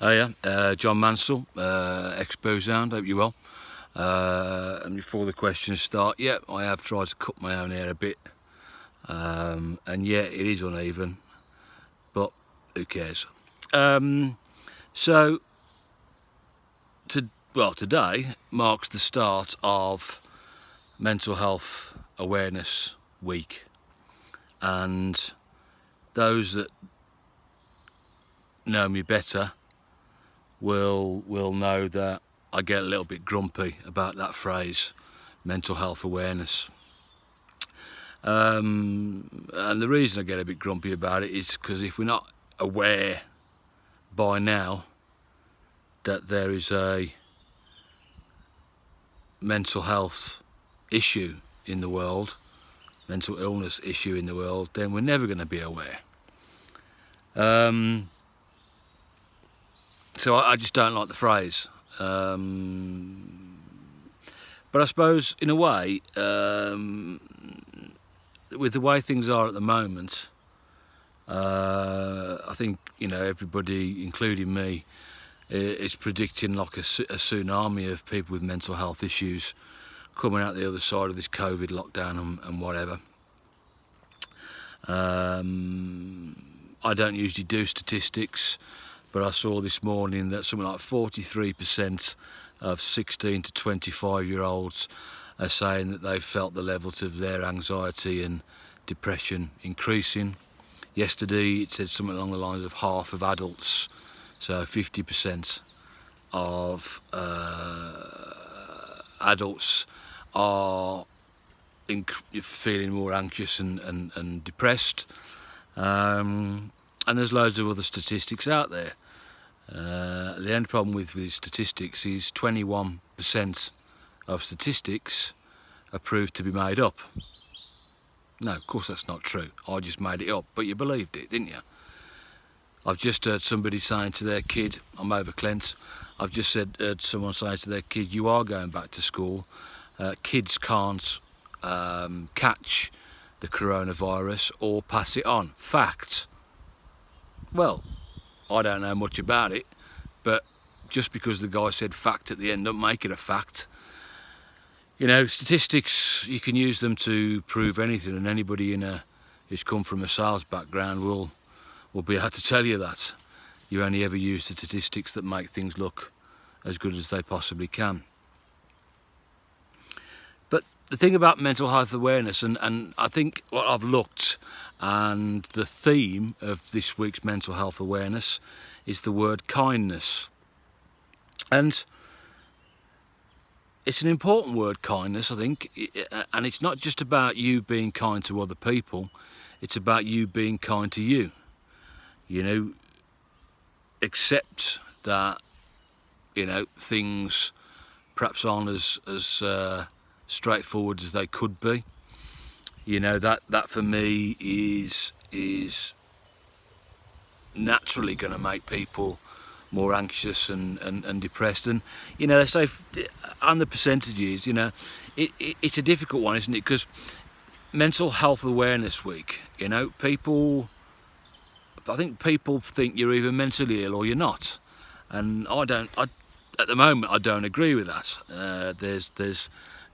John Mansell, ex-boozehound, hope you're well. And before the questions start, yeah, I have tried to cut my own hair a bit, and yeah, it is uneven, but who cares? Today marks the start of Mental Health Awareness Week, and those that know me better will know that I get a little bit grumpy about that phrase, mental health awareness. And the reason I get a bit grumpy about it is because if we're not aware by now that there is a mental health issue in the world, mental illness issue in the world, then we're never going to be aware. So I just don't like the phrase. But I suppose, in a way, with the way things are at the moment, I think, everybody, including me, is predicting like a tsunami of people with mental health issues coming out the other side of this COVID lockdown and whatever. I don't usually do statistics, but I saw this morning that something like 43% of 16 to 25-year-olds are saying that they've felt the levels of their anxiety and depression increasing. Yesterday it said something along the lines of half of adults, so 50% of adults are feeling more anxious and depressed. And there's loads of other statistics out there. The only problem with statistics is 21% of statistics are proved to be made up. No, of course that's not true. I just made it up, but you believed it, didn't you? I've just heard somebody saying to their kid, I'm overclent, I've just heard someone say to their kid, you are going back to school. Kids can't catch the coronavirus or pass it on. Fact. Well, I don't know much about it, but just because the guy said fact at the end, don't make it a fact. Statistics, you can use them to prove anything, and anybody who's come from a sales background will be able to tell you that. You only ever use the statistics that make things look as good as they possibly can. But the thing about mental health awareness, and I think what I've looked, and the theme of this week's mental health awareness is the word kindness. And it's an important word, kindness, I think, and it's not just about you being kind to other people, it's about you being kind to you. Accept that, things perhaps aren't as straightforward as they could be. That for me is naturally going to make people more anxious and depressed. And they say on the percentages, it's a difficult one, isn't it? Because Mental Health Awareness Week, I think people think you're either mentally ill or you're not, and at the moment I don't agree with that.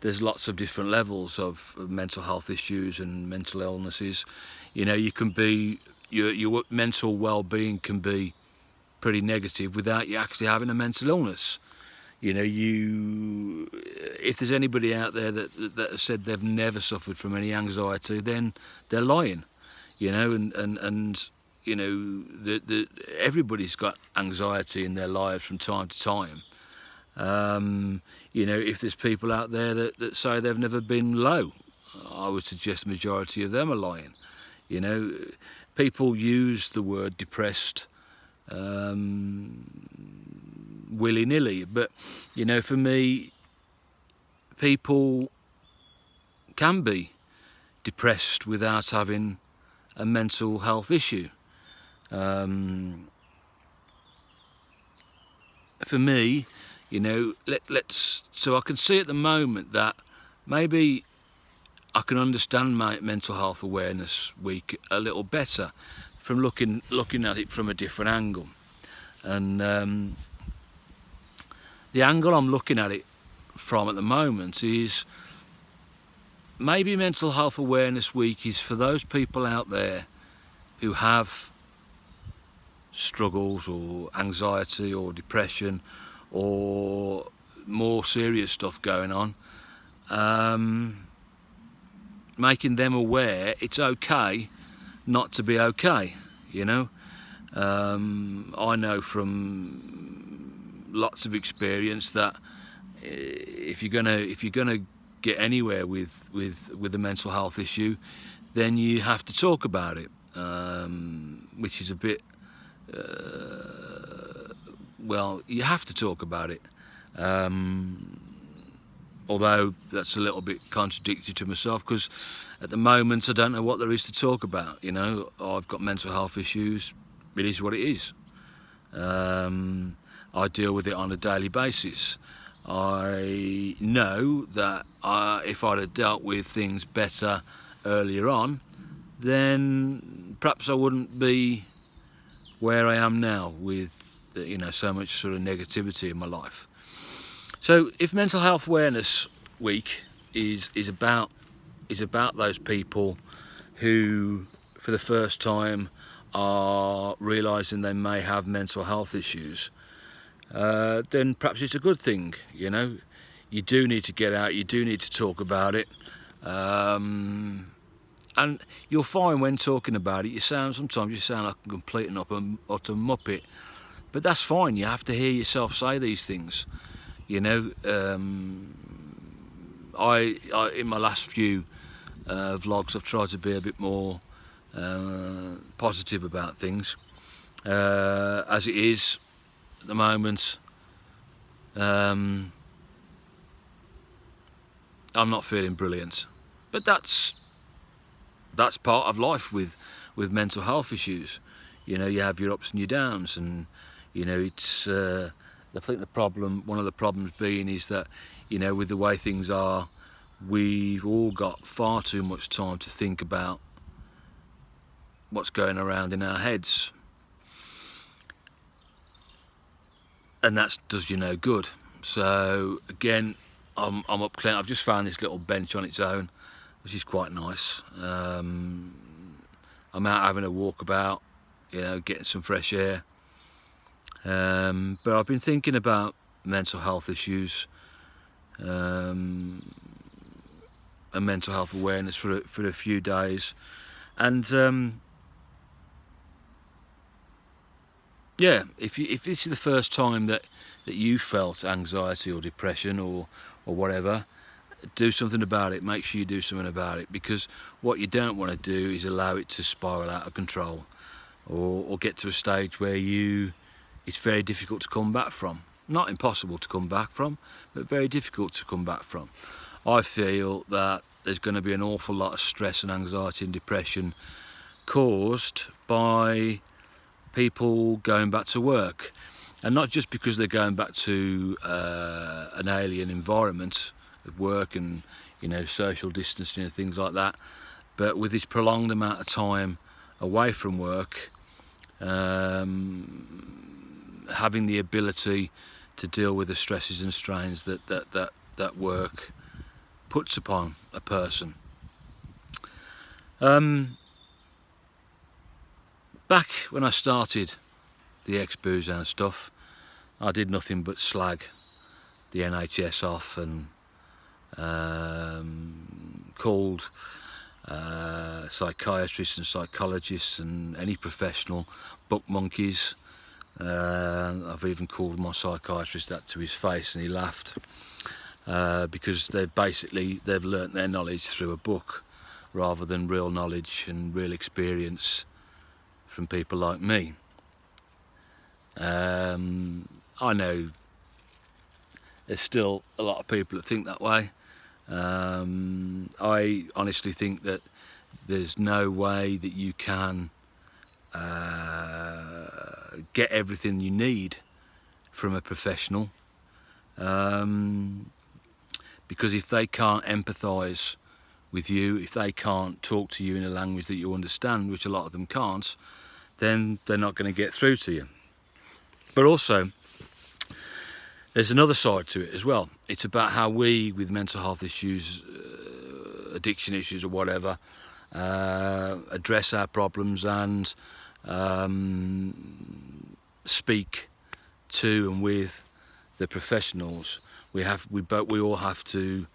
There's lots of different levels of mental health issues and mental illnesses. You can be your mental well-being can be pretty negative without you actually having a mental illness. If there's anybody out there that has said they've never suffered from any anxiety, then they're lying. Everybody's got anxiety in their lives from time to time. If there's people out there that say they've never been low, I would suggest the majority of them are lying. People use the word depressed willy-nilly, but for me, people can be depressed without having a mental health issue. For me, so I can see at the moment that maybe I can understand my Mental Health Awareness Week a little better from looking at it from a different angle. And the angle I'm looking at it from at the moment is maybe Mental Health Awareness Week is for those people out there who have struggles or anxiety or depression or more serious stuff going on, making them aware it's okay not to be okay, you know. I know from lots of experience that if you're gonna get anywhere with a mental health issue, then you have to talk about it, which is a bit well, you have to talk about it, although that's a little bit contradictory to myself, because at the moment I don't know what there is to talk about. You know, I've got mental health issues, it is what it is. I deal with it on a daily basis. I know that if I'd have dealt with things better earlier on, then perhaps I wouldn't be where I am now with, you know, so much sort of negativity in my life. So if Mental Health Awareness Week is about those people who for the first time are realising they may have mental health issues, then perhaps it's a good thing. You know, you do need to get out, you do need to talk about it, and you'll find when talking about it, sometimes you sound like a complete and utter muppet, but that's fine. You have to hear yourself say these things. You know, I in my last few vlogs, I've tried to be a bit more positive about things. As it is at the moment, I'm not feeling brilliant, but that's part of life with mental health issues. You know, you have your ups and your downs, and you know, it's I think one of the problems being is that, you know, with the way things are, we've all got far too much time to think about what's going around in our heads, and that does you no good. So again, I'm up clean. I've just found this little bench on its own, which is quite nice. I'm out having a walk about, you know, getting some fresh air. But I've been thinking about mental health issues and mental health awareness for a few days, and yeah, if this is the first time that you felt anxiety or depression or whatever, do something about it. Make sure you do something about it, because what you don't want to do is allow it to spiral out of control, or get to a stage where it's very difficult to come back from. Not impossible to come back from, but very difficult to come back from. I feel that there's going to be an awful lot of stress and anxiety and depression caused by people going back to work, and not just because they're going back to an alien environment of work and, you know, social distancing and things like that, but with this prolonged amount of time away from work, having the ability to deal with the stresses and strains that work puts upon a person. Back when I started the exboozehound stuff, I did nothing but slag the NHS off, and called psychiatrists and psychologists and any professional book monkeys. I've even called my psychiatrist that to his face, and he laughed, because they've learnt their knowledge through a book rather than real knowledge and real experience from people like me. I know there's still a lot of people that think that way. I honestly think that there's no way that you can get everything you need from a professional, because if they can't empathise with you, if they can't talk to you in a language that you understand, which a lot of them can't, then they're not going to get through to you. But also, there's another side to it as well. It's about how we, with mental health issues, addiction issues or whatever, address our problems and speak to and with the professionals. We all have to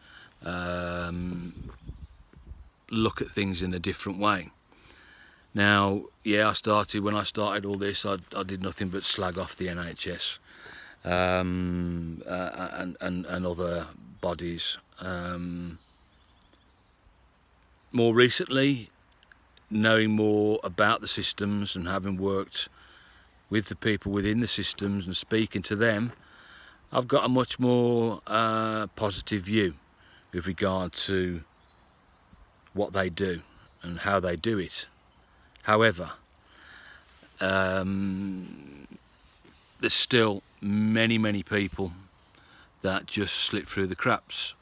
look at things in a different way. Now, yeah, when I started all this, I did nothing but slag off the NHS and other bodies. More recently, knowing more about the systems and having worked with the people within the systems and speaking to them, I've got a much more positive view with regard to what they do and how they do it. However, there's still many people that just slip through the cracks.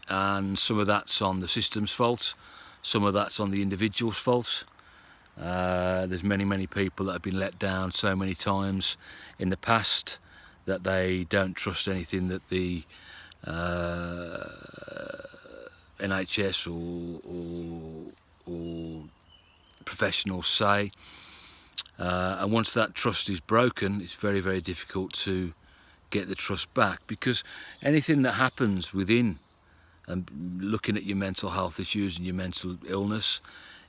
And some of that's on the system's fault, some of that's on the individual's fault. There's many people that have been let down so many times in the past that they don't trust anything that the NHS or professionals say, and once that trust is broken, it's very difficult to get the trust back, because anything that happens within and looking at your mental health issues and your mental illness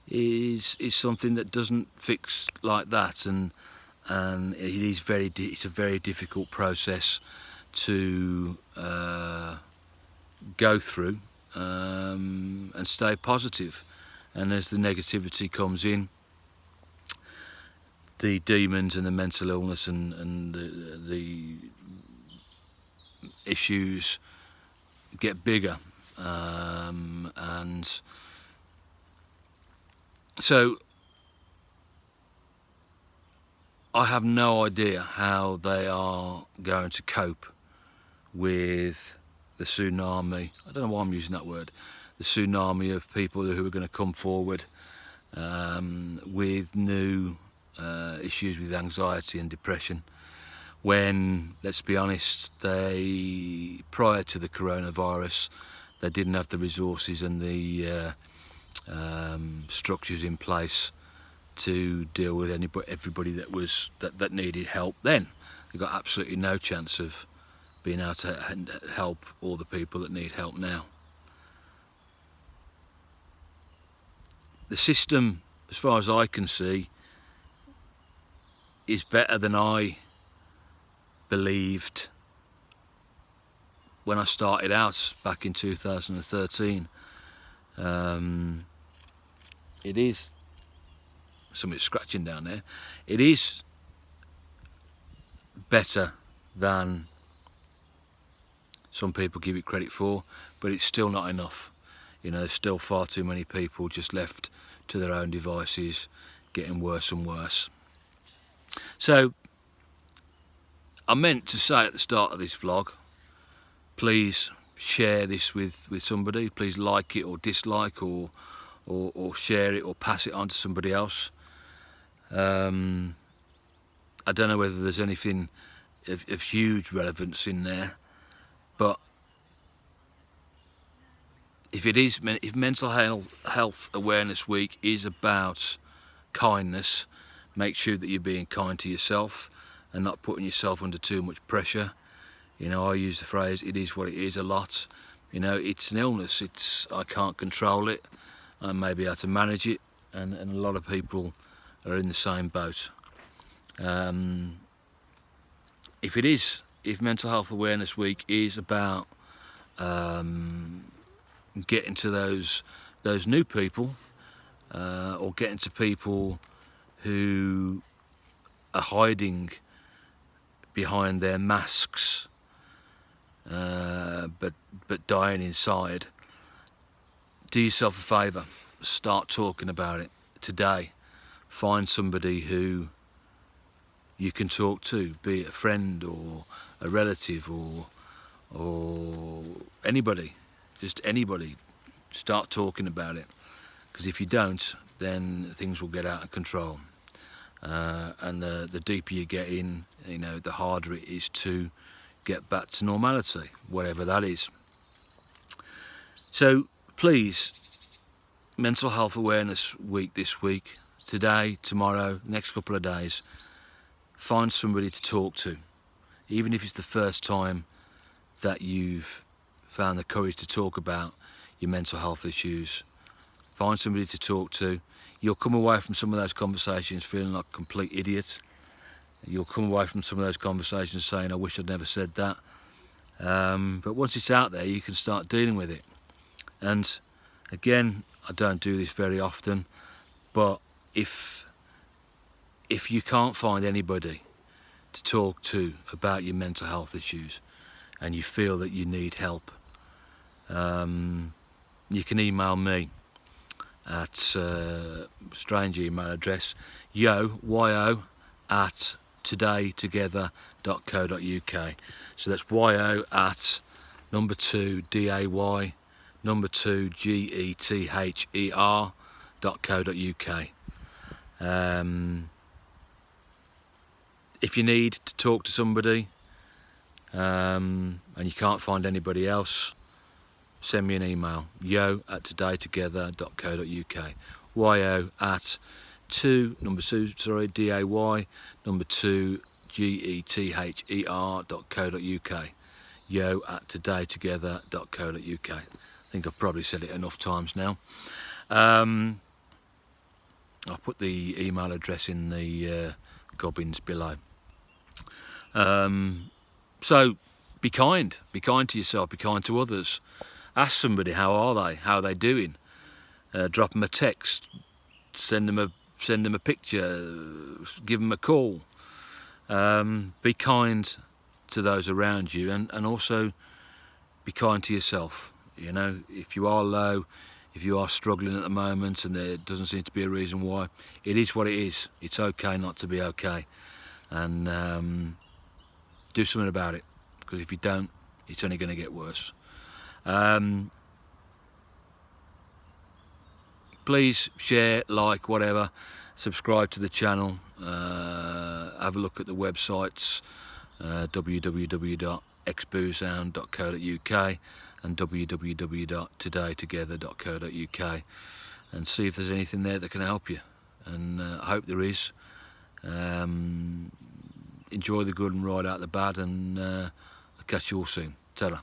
is something that doesn't fix like that, and it's a very difficult process to go through and stay positive. And as the negativity comes in, the demons and the mental illness and the issues get bigger, and so I have no idea how they are going to cope with the tsunami. I don't know why I'm using that word. The tsunami of people who are going to come forward with new issues with anxiety and depression, when, let's be honest, prior to the coronavirus, they didn't have the resources and the structures in place to deal with everybody that needed help then. They got absolutely no chance of being able to help all the people that need help now. The system, as far as I can see, is better than I believed when I started out back in 2013. It is, something's scratching down there, it is better than some people give it credit for, but it's still not enough. You know, there's still far too many people just left to their own devices, getting worse and worse. So I meant to say at the start of this vlog, please share this with somebody. Please like it or dislike or share it or pass it on to somebody else. I don't know whether there's anything of huge relevance in there, but if Mental Health Awareness Week is about kindness, make sure that you're being kind to yourself and not putting yourself under too much pressure. You know, I use the phrase, it is what it is, a lot. You know, it's an illness, I can't control it, I may be able to manage it, and a lot of people are in the same boat. If Mental Health Awareness Week is about getting to those new people, or getting to people who are hiding behind their masks, but dying inside, do yourself a favour, start talking about it today. Find somebody who you can talk to, be it a friend or a relative or anybody, just anybody. Start talking about it, because if you don't, then things will get out of control. and the deeper you get in, you know, the harder it is to get back to normality, whatever that is. So please, Mental Health Awareness Week this week, today, tomorrow, next couple of days, find somebody to talk to, even if it's the first time that you've found the courage to talk about your mental health issues. Find somebody to talk to. You'll come away from some of those conversations feeling like a complete idiot. You'll come away from some of those conversations saying, I wish I'd never said that. But once it's out there, you can start dealing with it. And again, I don't do this very often, but if you can't find anybody to talk to about your mental health issues and you feel that you need help, you can email me at strange email address yo at todaytogether.co.uk. So that's yo at number 2 day number 2 gether.co.uk. If you need to talk to somebody and you can't find anybody else, send me an email, yo at todaytogether.co.uk. yo at number 2 day number 2 gether.co.uk. yo at todaytogether.co.uk. I think I've probably said it enough times now. I'll put the email address in the gobbins below. So be kind to yourself, be kind to others. Ask somebody how are they doing. Drop them a text, send them a picture, give them a call. Be kind to those around you, and also be kind to yourself. You know, if you are low, if you are struggling at the moment and there doesn't seem to be a reason why, it is what it is. It's okay not to be okay, and do something about it, because if you don't, it's only going to get worse. Please share, like, whatever, subscribe to the channel, have a look at the websites, www.exboozehound.co.uk and www.todaytogether.co.uk, and see if there's anything there that can help you, and I hope there is. Enjoy the good and ride out the bad, and I'll catch you all soon. Ta-ra.